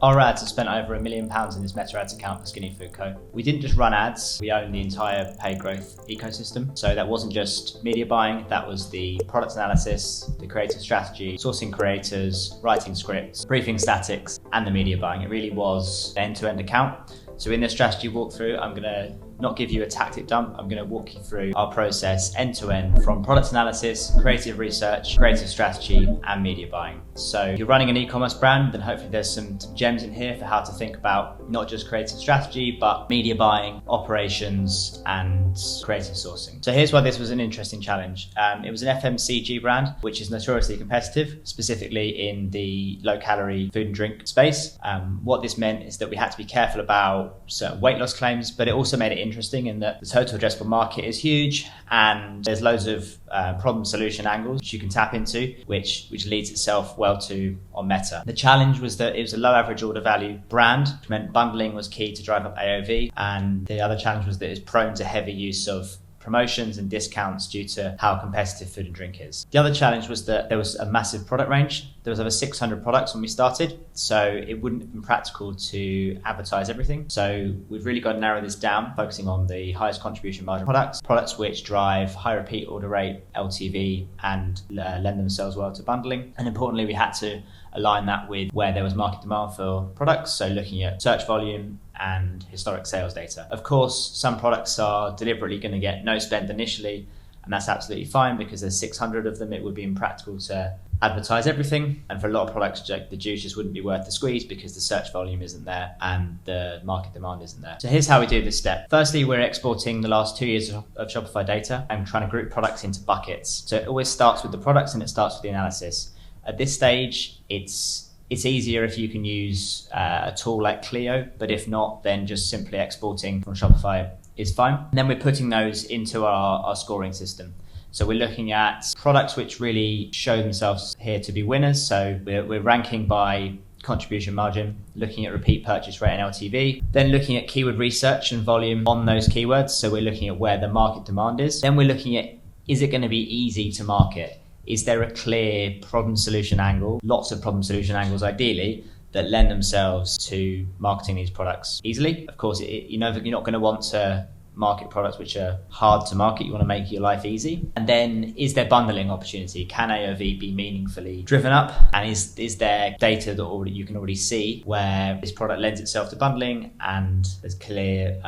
Our ads have spent over £1 million in this Meta Ads account for Skinny Food Co. We didn't just run ads, we own the entire paid growth ecosystem. So that wasn't just media buying, that was the product analysis, the creative strategy, sourcing creators, writing scripts, briefing statics, and the media buying. It really was an end-to-end account. So in this strategy walkthrough, I'm going to not give you a tactic dump. I'm going to walk you through our process end to end from product analysis, creative research, creative strategy, and media buying. So if you're running an e-commerce brand, then hopefully there's some gems in here for how to think about not just creative strategy, but media buying, operations, and creative sourcing. So here's why this was an interesting challenge. It was an FMCG brand, which is notoriously competitive, specifically in the low-calorie food and drink space. What this meant is that we had to be careful about certain weight loss claims, but it also made it interesting in that the total addressable market is huge and there's loads of problem solution angles which you can tap into, which leads itself well to on Meta. The challenge was that it was a low average order value brand, which meant bundling was key to drive up AOV, and the other challenge was that it's prone to heavy use of promotions and discounts due to how competitive food and drink is. The other challenge was that there was a massive product range. There was over 600 products when we started, so it wouldn't have been practical to advertise everything. So we've really got to narrow this down, focusing on the highest contribution margin products which drive high repeat order rate, LTV, and lend themselves well to bundling. And importantly, we had to align that with where there was market demand for products, so looking at search volume and historic sales data. Of course, some products are deliberately going to get no spend initially, and that's absolutely fine because there's 600 of them. It would be impractical to advertise everything, and for a lot of products, the juice just wouldn't be worth the squeeze because the search volume isn't there and the market demand isn't there. So here's how we do this step. Firstly, we're exporting the last 2 years of Shopify data and trying to group products into buckets. So it always starts with the products and it starts with the analysis. At this stage, it's easier if you can use a tool like Clio, but if not, then just simply exporting from Shopify is fine. And then we're putting those into our scoring system. So we're looking at products which really show themselves here to be winners. So we're ranking by contribution margin, looking at repeat purchase rate and LTV, then looking at keyword research and volume on those keywords. So we're looking at where the market demand is. Then we're looking at, is it going to be easy to market? Is there a clear problem solution angle? Lots of problem solution angles ideally that lend themselves to marketing these products easily. Of course, you're not going to want to market products which are hard to market. You want to make your life easy. And then, is there bundling opportunity? Can AOV be meaningfully driven up? And is there data that you can already see where this product lends itself to bundling and there's clear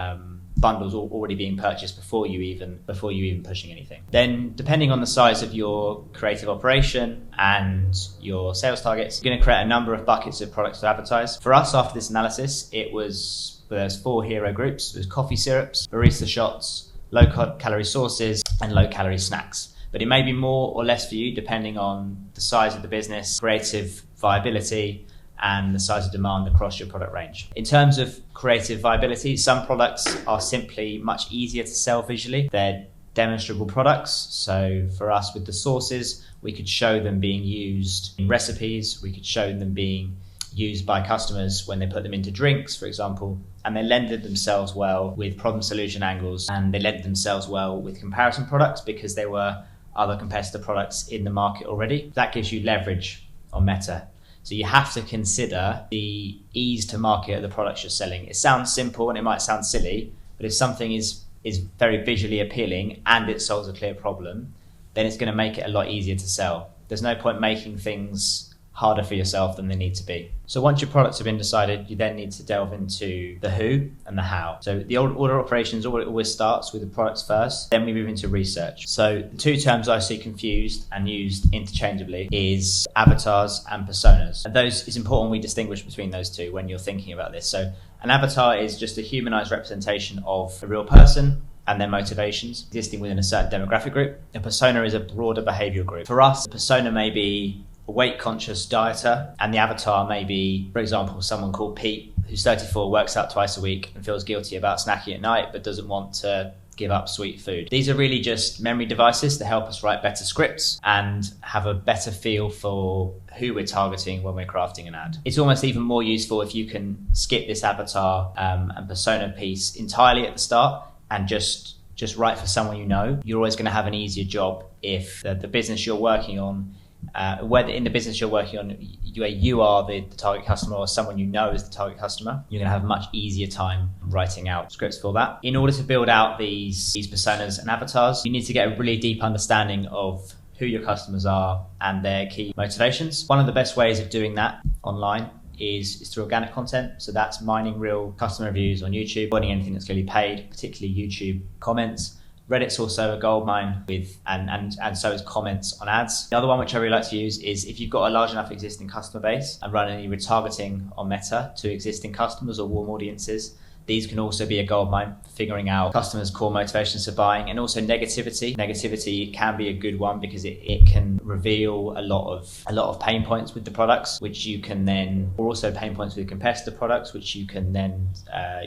bundles already being purchased before you even pushing anything? Then, depending on the size of your creative operation and your sales targets, you're going to create a number of buckets of products to advertise. For us, after this analysis, there's 4 hero groups. There's coffee syrups, barista shots, low-calorie sauces, and low-calorie snacks. But it may be more or less for you depending on the size of the business, creative viability, and the size of demand across your product range. In terms of creative viability, some products are simply much easier to sell visually. They're demonstrable products. So for us with the sauces, we could show them being used in recipes. We could show them being used by customers when they put them into drinks, for example, and they lended themselves well with problem solution angles, and they lent themselves well with comparison products because there were other competitor products in the market already. That gives you leverage on Meta. So you have to consider the ease to market of the products you're selling. It sounds simple and it might sound silly, but if something is very visually appealing and it solves a clear problem, then it's going to make it a lot easier to sell. There's no point making things harder for yourself than they need to be. So once your products have been decided, you then need to delve into the who and the how. So the order operations always starts with the products first, then we move into research. So the 2 terms I see confused and used interchangeably is avatars and personas. And it's important we distinguish between those two when you're thinking about this. So an avatar is just a humanized representation of a real person and their motivations existing within a certain demographic group. A persona is a broader behavioral group. For us, a persona may be a weight-conscious dieter, and the avatar may be, for example, someone called Pete, who's 34, works out twice a week and feels guilty about snacking at night, but doesn't want to give up sweet food. These are really just memory devices to help us write better scripts and have a better feel for who we're targeting when we're crafting an ad. It's almost even more useful if you can skip this avatar and persona piece entirely at the start and just write for someone you know. You're always going to have an easier job if the business you're working on whether in the business you're working on, where you are the target customer or someone you know is the target customer, you're going to have a much easier time writing out scripts for that. In order to build out these personas and avatars, you need to get a really deep understanding of who your customers are and their key motivations. One of the best ways of doing that online is through organic content. So that's mining real customer reviews on YouTube, avoiding anything that's clearly paid, particularly YouTube comments. Reddit's also a goldmine with, and so is comments on ads. The other one which I really like to use is if you've got a large enough existing customer base and run any retargeting on Meta to existing customers or warm audiences, these can also be a goldmine for figuring out customers' core motivations for buying. And also negativity. Negativity can be a good one because it can reveal a lot of pain points with the products, which you can then, or also pain points with competitor products, which you can then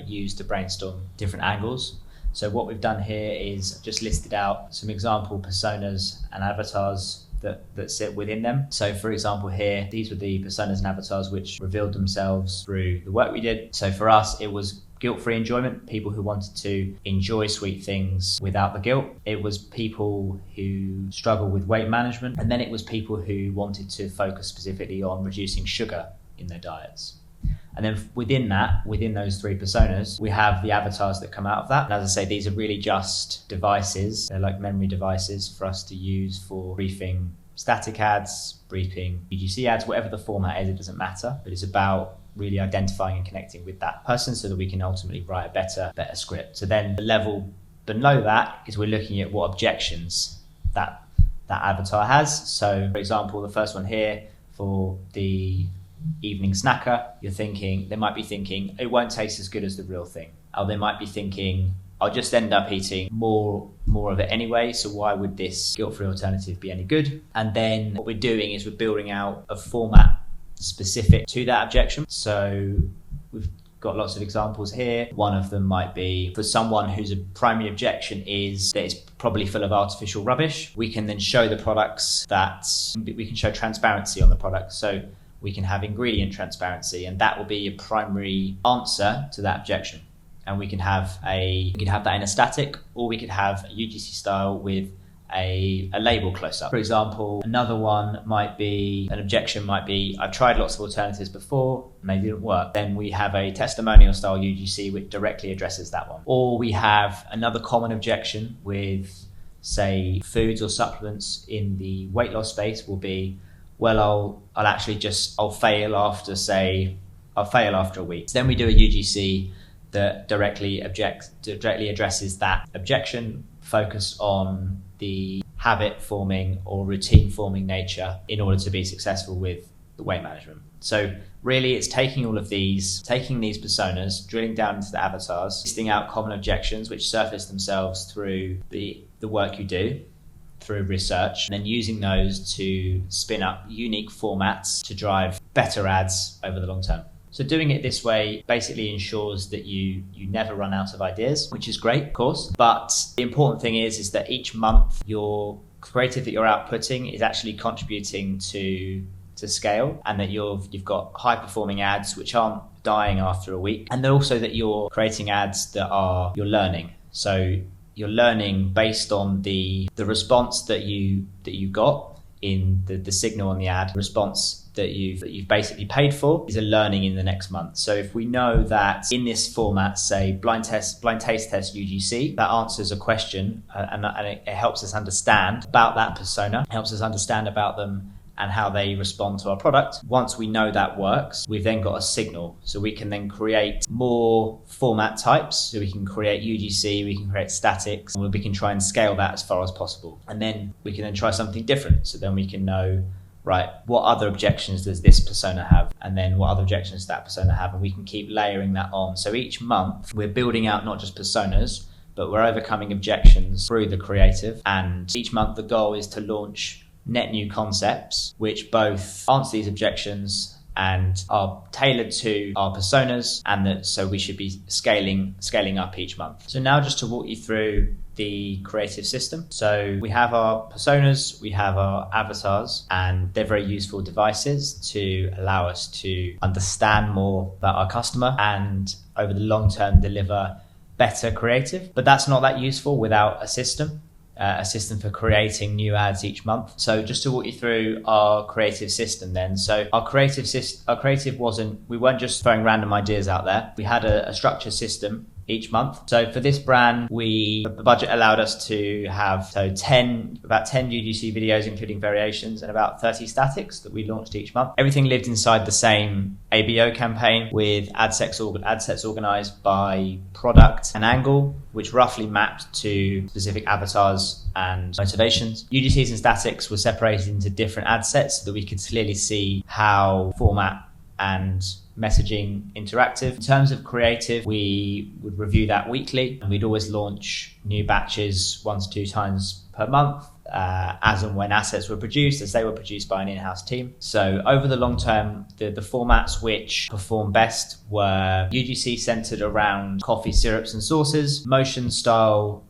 use to brainstorm different angles. So what we've done here is just listed out some example personas and avatars that sit within them. So for example here, these were the personas and avatars which revealed themselves through the work we did. So for us, it was guilt-free enjoyment, people who wanted to enjoy sweet things without the guilt. It was people who struggle with weight management. And then it was people who wanted to focus specifically on reducing sugar in their diets. And then within those three personas, we have the avatars that come out of that. And as I say, these are really just devices. They're like memory devices for us to use for briefing static ads, briefing UGC ads, whatever the format is, it doesn't matter. But it's about really identifying and connecting with that person so that we can ultimately write a better script. So then the level below that is we're looking at what objections that avatar has. So for example, the first one here for the evening snacker, they might be thinking it won't taste as good as the real thing. Or they might be thinking I'll just end up eating more of it anyway, so why would this guilt-free alternative be any good? And then what we're doing is we're building out a format specific to that objection. So we've got lots of examples here. One of them might be for someone whose primary objection is that it's probably full of artificial rubbish. We can then show the products we can show transparency on the product. So we can have ingredient transparency, and that will be a primary answer to that objection. And we can have that in a static, or we could have a UGC style with a label close up. For example, another one might be, an objection might be, I've tried lots of alternatives before, maybe it didn't work. Then we have a testimonial style UGC which directly addresses that one. Or we have another common objection with, say, foods or supplements in the weight loss space will be, well, I'll fail after a week. So then we do a UGC that directly addresses that objection, focused on the habit forming or routine forming nature in order to be successful with the weight management. So really it's taking these personas, drilling down into the avatars, listing out common objections which surface themselves through the work you do, through research, and then using those to spin up unique formats to drive better ads over the long term. So doing it this way basically ensures that you never run out of ideas, which is great, of course. But the important thing is that each month your creative that you're outputting is actually contributing to scale, and that you've got high performing ads which aren't dying after a week, and then also that you're creating ads that you're learning. So you're learning based on the response that you got in the signal on the ad, response that you've basically paid for is a learning in the next month. So if we know that in this format, say blind taste test UGC, that answers a question and it helps us understand about that persona, helps us understand about them and how they respond to our product. Once we know that works, we've then got a signal. So we can then create more format types. So we can create UGC, we can create statics, and we can try and scale that as far as possible. And then we can then try something different. So then we can know, right, what other objections does this persona have? And then what other objections does that persona have? And we can keep layering that on. So each month we're building out not just personas, but we're overcoming objections through the creative. And each month the goal is to launch net new concepts which both answer these objections and are tailored to our personas, and so we should be scaling up each month. So now just to walk you through the creative system. So we have our personas, we have our avatars, and they're very useful devices to allow us to understand more about our customer and over the long term deliver better creative. But that's not that useful without a system. a system for creating new ads each month. So just to walk you through our creative system then. So our creative we weren't just throwing random ideas out there. We had a structured system each month. So for this brand, the budget allowed us to have about 10 UGC videos, including variations, and about 30 statics that we launched each month. Everything lived inside the same ABO campaign with ad sets organized by product and angle, which roughly mapped to specific avatars and motivations. UGCs and statics were separated into different ad sets so that we could clearly see how format and messaging interactive. In terms of creative, we would review that weekly, and we'd always launch new batches 1 to 2 times per month, as and when assets were produced, as they were produced by an in-house team. So over the long term, the formats which performed best were UGC centered around coffee, syrups and sauces, motion style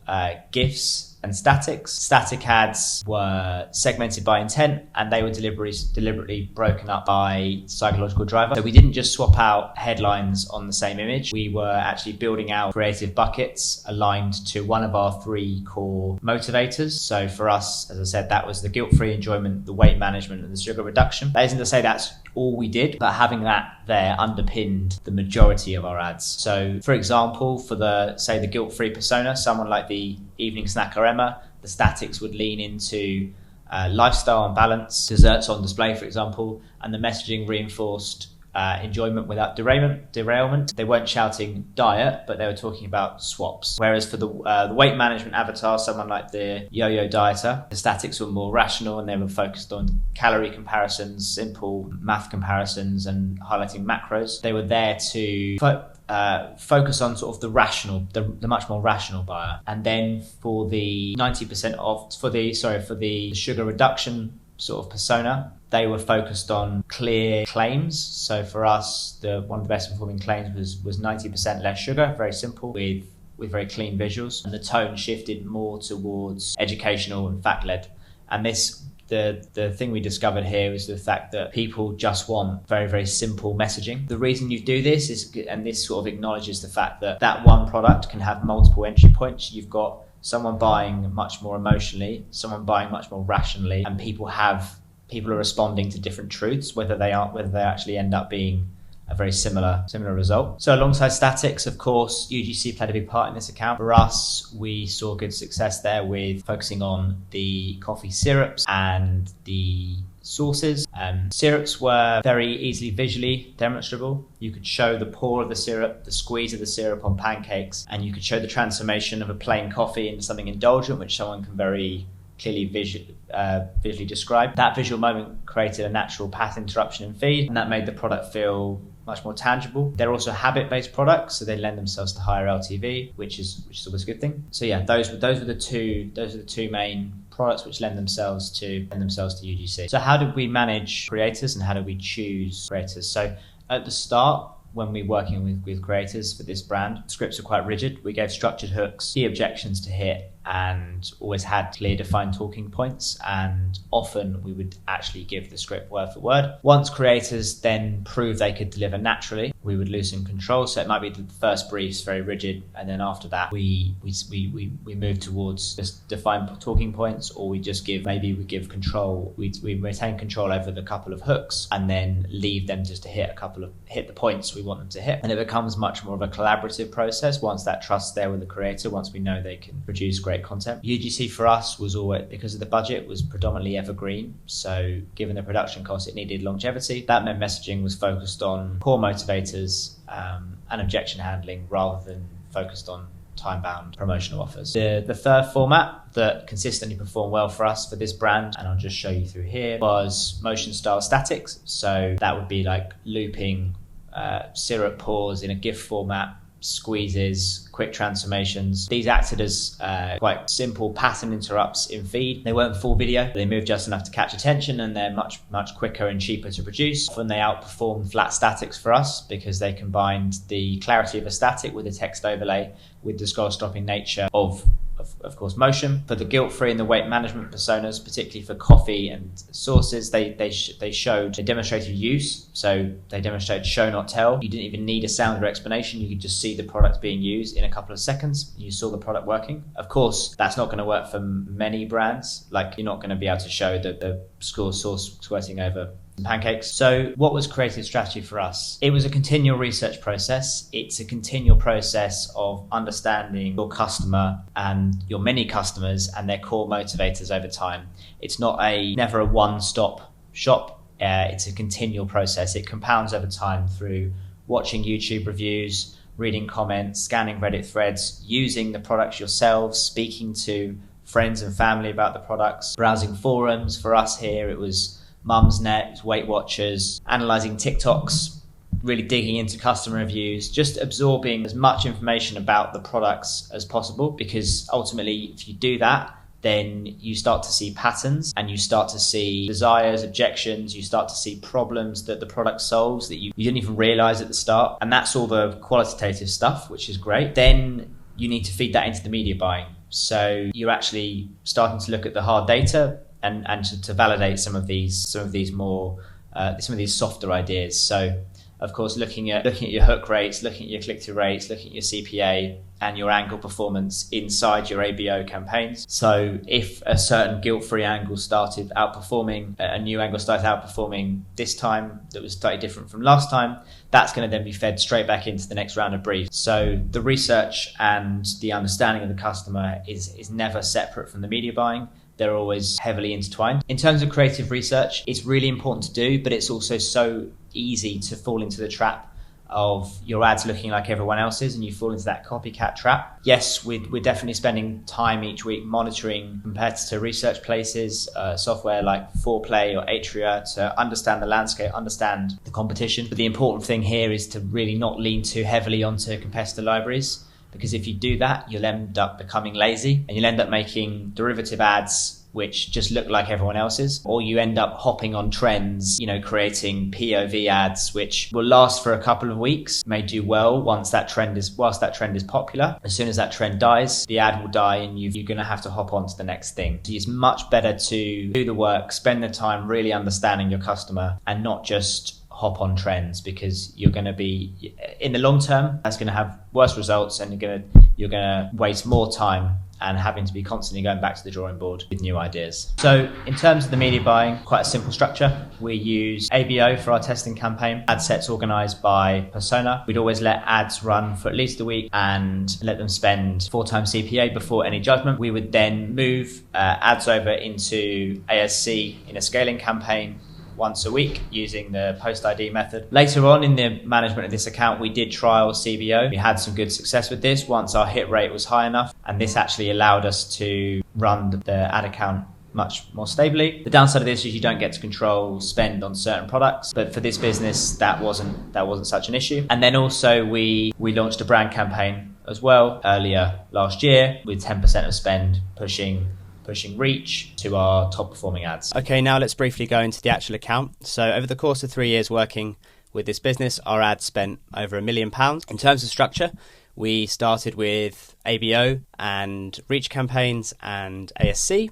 GIFs and statics. Static ads were segmented by intent, and they were deliberately broken up by psychological driver. So we didn't just swap out headlines on the same image. We were actually building out creative buckets aligned to one of our 3 core motivators. So for us, as I said, that was the guilt-free enjoyment, the weight management and the sugar reduction. That isn't to say that's all we did, but having that there underpinned the majority of our ads. So for example, for the guilt-free persona, someone like the evening snacker Emma, the statics would lean into lifestyle and balance, desserts on display, for example, and the messaging reinforced enjoyment without derailment. They weren't shouting diet, but they were talking about swaps. Whereas for the weight management avatar, someone like the yo-yo dieter, the statics were more rational, and they were focused on calorie comparisons, simple math comparisons, and highlighting macros. They were there to focus on sort of the much more rational buyer. And then for the 90% off, for the sugar reduction sort of persona, they were focused on clear claims. So for us, one of the best performing claims was 90% less sugar, very simple, with very clean visuals. And the tone shifted more towards educational and fact-led. And the thing we discovered here is the fact that people just want very, very simple messaging. The reason you do this is, and this sort of acknowledges the fact that one product can have multiple entry points. You've got someone buying much more emotionally, someone buying much more rationally, and people are responding to different truths, whether they actually end up being a very similar result. So alongside statics, of course, UGC played a big part in this account. For us, we saw good success there with focusing on the coffee syrups and the sauces. Syrups were very easily visually demonstrable. You could show the pour of the syrup, the squeeze of the syrup on pancakes, and you could show the transformation of a plain coffee into something indulgent, which someone can very clearly visually describe. That visual moment created a natural path interruption in feed, and that made the product feel much more tangible. They're also habit-based products, so they lend themselves to higher LTV, which is always a good thing. So yeah, those were the two main products which lend themselves to UGC. So how did we manage creators and how did we choose creators? So at the start, when we were working with creators for this brand, scripts are quite rigid. We gave structured hooks, key objections to hit, and always had clear defined talking points, and often we would actually give the script word for word. Once creators then proved they could deliver naturally, we would loosen control. So it might be the first briefs very rigid, and then after that we move towards just defined talking points, or we give control. We retain control over the couple of hooks and then leave them just to hit the points we want them to hit. And it becomes much more of a collaborative process once that trust's there with the creator, once we know they can produce great content. UGC for us was always, because of the budget, was predominantly evergreen. So given the production cost, it needed longevity. That meant messaging was focused on core motivators and objection handling rather than focused on time-bound promotional offers. The third format that consistently performed well for us for this brand, and I'll just show you through here, was motion style statics. So that would be like looping syrup pours in a GIF format, squeezes, quick transformations. These acted as quite simple pattern interrupts in feed. They weren't full video, they moved just enough to catch attention, and they're much quicker and cheaper to produce. Often they outperformed flat statics for us because they combined the clarity of a static with a text overlay with the scroll stopping nature of of course, motion. For the guilt-free and the weight management personas, particularly for coffee and sauces, they demonstrated use. So they demonstrated show not tell. You didn't even need a sound or explanation. You could just see the product being used in a couple of seconds. You saw the product working. Of course, that's not going to work for many brands. Like, you're not going to be able to show the sauce squirting over pancakes. So what was creative strategy for us? It was a continual research process. It's a continual process of understanding your customer and your many customers and their core motivators over time. It's never a one-stop shop. It's a continual process. It compounds over time through watching YouTube reviews, reading comments, scanning Reddit threads, using the products yourselves, speaking to friends and family about the products, browsing forums. For us here, it was Mumsnet, Weight Watchers, analysing TikToks, really digging into customer reviews, just absorbing as much information about the products as possible, because ultimately, if you do that, then you start to see patterns and you start to see desires, objections, you start to see problems that the product solves that you didn't even realise at the start. And that's all the qualitative stuff, which is great. Then you need to feed that into the media buying. So you're actually starting to look at the hard data and to validate some of these softer ideas. So of course, looking at your hook rates, looking at your click-through rates, looking at your CPA and your angle performance inside your ABO campaigns. So if a certain guilt-free angle started outperforming, a new angle started outperforming this time that was slightly different from last time, that's going to then be fed straight back into the next round of briefs. So the research and the understanding of the customer is never separate from the media buying. They're always heavily intertwined. In terms of creative research, it's really important to do, but it's also so easy to fall into the trap of your ads looking like everyone else's and you fall into that copycat trap. Yes, we're definitely spending time each week monitoring competitor research places, software like 4Play or Atria, to understand the landscape, understand the competition. But the important thing here is to really not lean too heavily onto competitor libraries, because if you do that, you'll end up becoming lazy and you'll end up making derivative ads which just look like everyone else's, or you end up hopping on trends, creating POV ads which will last for a couple of weeks, may do well whilst that trend is popular. As soon as that trend dies, the ad will die and you're going to have to hop on to the next thing. So it's much better to do the work, spend the time really understanding your customer and not just hop on trends, because you're going to be, in the long term, that's going to have worse results and you're going to waste more time and having to be constantly going back to the drawing board with new ideas. So in terms of the media buying, quite a simple structure. We use ABO for our testing campaign, ad sets organized by persona. We'd always let ads run for at least a week and let them spend 4 times CPA before any judgment. We would then move ads over into ASC in a scaling campaign once a week using the post ID method. Later on in the management of this account, we did trial CBO. We had some good success with this once our hit rate was high enough, and this actually allowed us to run the ad account much more stably. The downside of this is you don't get to control spend on certain products, but for this business that wasn't such an issue. And then also we launched a brand campaign as well earlier last year with 10% of spend pushing reach to our top performing ads. Okay, now let's briefly go into the actual account. So over the course of 3 years working with this business, our ads spent over £1 million. In terms of structure, we started with ABO and reach campaigns and ASC.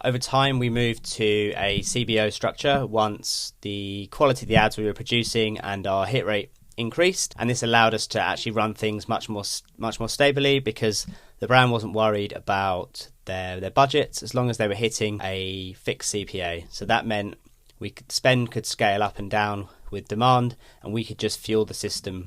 Over time, we moved to a CBO structure once the quality of the ads we were producing and our hit rate increased, and this allowed us to actually run things much more stably, because the brand wasn't worried about their budgets as long as they were hitting a fixed CPA. So that meant spend could scale up and down with demand, and we could just fuel the system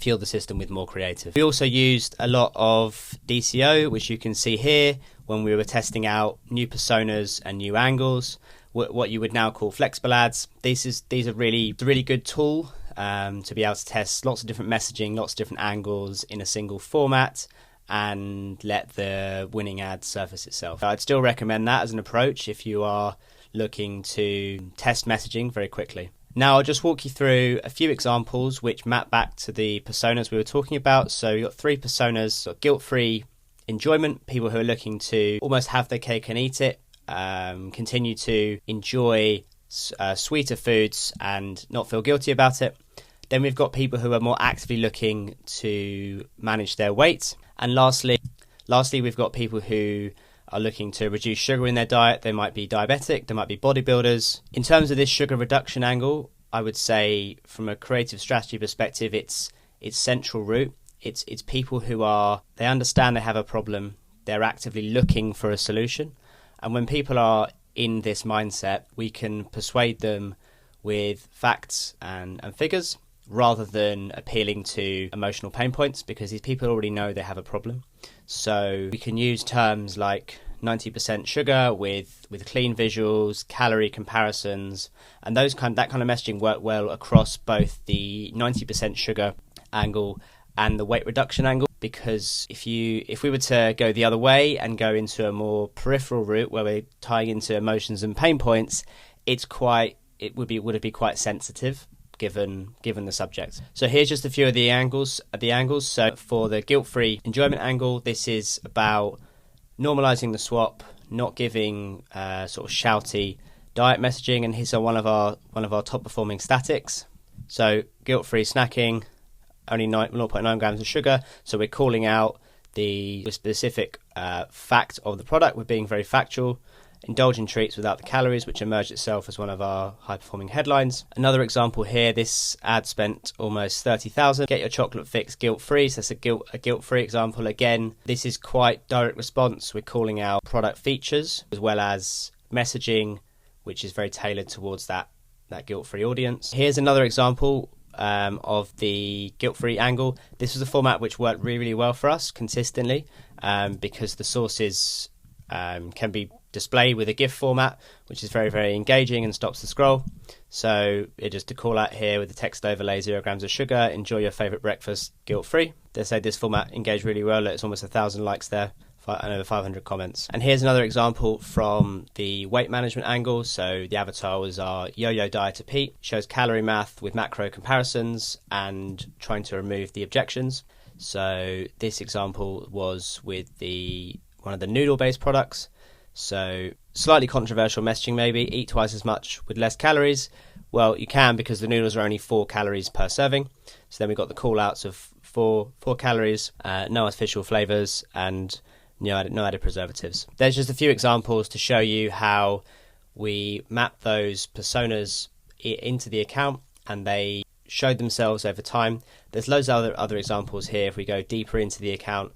with more creative. We also used a lot of DCO, which you can see here when we were testing out new personas and new angles, what you would now call flexible ads. These are really good tool to be able to test lots of different messaging, lots of different angles in a single format, and let the winning ad surface itself. I'd still recommend that as an approach if you are looking to test messaging very quickly. Now I'll just walk you through a few examples which map back to the personas we were talking about. So you've got 3 personas: so guilt-free enjoyment, people who are looking to almost have their cake and eat it, continue to enjoy sweeter foods and not feel guilty about it. Then we've got people who are more actively looking to manage their weight. And lastly, we've got people who are looking to reduce sugar in their diet. They might be diabetic, they might be bodybuilders. In terms of this sugar reduction angle, I would say from a creative strategy perspective, it's central route. It's people who they understand they have a problem, they're actively looking for a solution. And when people are in this mindset, we can persuade them with facts and figures rather than appealing to emotional pain points, because these people already know they have a problem. So we can use terms like 90% sugar with clean visuals, calorie comparisons, and that kind of messaging work well across both the 90% sugar angle and the weight reduction angle. Because if we were to go the other way and go into a more peripheral route where we're tying into emotions and pain points, it would be quite sensitive given the subject. So here's just a few of the angles. So for the guilt-free enjoyment angle, this is about normalizing the swap, not giving sort of shouty diet messaging, and here's one of our top performing statics. So guilt-free snacking, only 0.9 grams of sugar. So we're calling out the specific fact of the product. We're being very factual. Indulge in treats without the calories, which emerged itself as one of our high-performing headlines. Another example here, this ad spent almost 30,000. Get your chocolate fix guilt-free. So that's a guilt-free example. Again, this is quite direct response. We're calling out product features as well as messaging, which is very tailored towards that guilt-free audience. Here's another example of the guilt-free angle. This was a format which worked really, really well for us consistently because the sources can be displayed with a GIF format, which is very, very engaging and stops the scroll. So just to call out here with the text overlay, 0 grams of sugar, enjoy your favorite breakfast guilt-free. They say this format engaged really well. It's almost 1,000 likes there and over 500 comments. And here's another example from the weight management angle. So the avatar was our yo-yo dieter Pete, shows calorie math with macro comparisons and trying to remove the objections. So this example was with one of the noodle-based products. So slightly controversial messaging maybe, eat twice as much with less calories. Well, you can, because the noodles are only 4 calories per serving. So then we've got the call-outs of 4 calories, no artificial flavours, and no added preservatives. There's just a few examples to show you how we map those personas into the account and they showed themselves over time. There's loads of other examples here if we go deeper into the account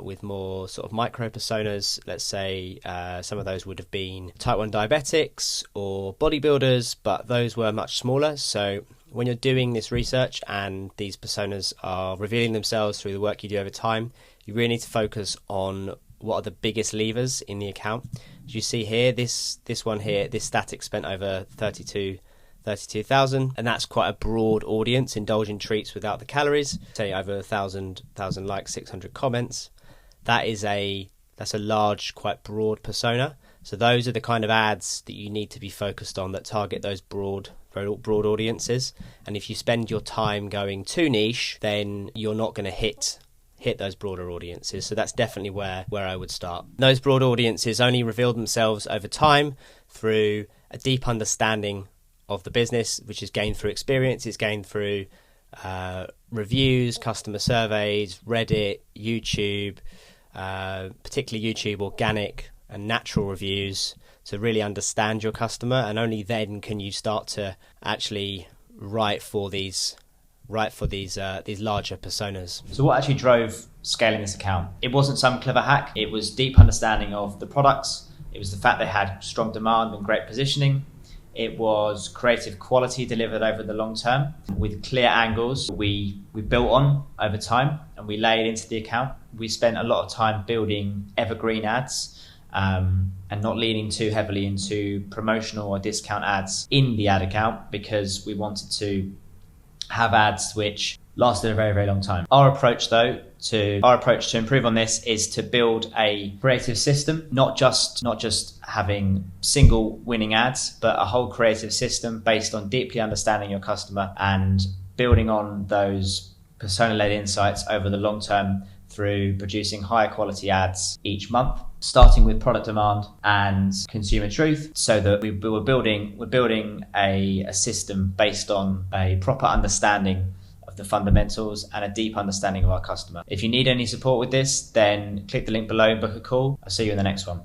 with more sort of micro personas. Let's say some of those would have been type 1 diabetics or bodybuilders, but those were much smaller. So when you're doing this research and these personas are revealing themselves through the work you do over time, you really need to focus on what are the biggest levers in the account. As you see here, this one here, this static spent over 32,000, and that's quite a broad audience. Indulge in treats without the calories, say over 1,000 likes, 600 comments. That's a large, quite broad persona. So those are the kind of ads that you need to be focused on that target those very broad audiences. And if you spend your time going too niche, then you're not going to hit those broader audiences. So that's definitely where I would start. Those broad audiences only reveal themselves over time through a deep understanding of the business, which is gained through experience. It's gained through reviews, customer surveys, Reddit, YouTube, particularly YouTube organic and natural reviews, to really understand your customer, and only then can you start to actually write for these larger personas. So what actually drove scaling this account? It wasn't some clever hack. It was deep understanding of the products. It was the fact they had strong demand and great positioning. It was creative quality delivered over the long term with clear angles we built on over time and we laid into the account. We spent a lot of time building evergreen ads and not leaning too heavily into promotional or discount ads in the ad account, because we wanted to have ads which lasted a very, very long time. Our approach to improve on this is to build a creative system, not just having single winning ads, but a whole creative system based on deeply understanding your customer and building on those persona-led insights over the long term through producing higher quality ads each month, starting with product demand and consumer truth, so that we're building a system based on a proper understanding of the fundamentals and a deep understanding of our customer. If you need any support with this, then click the link below and book a call. I'll see you in the next one.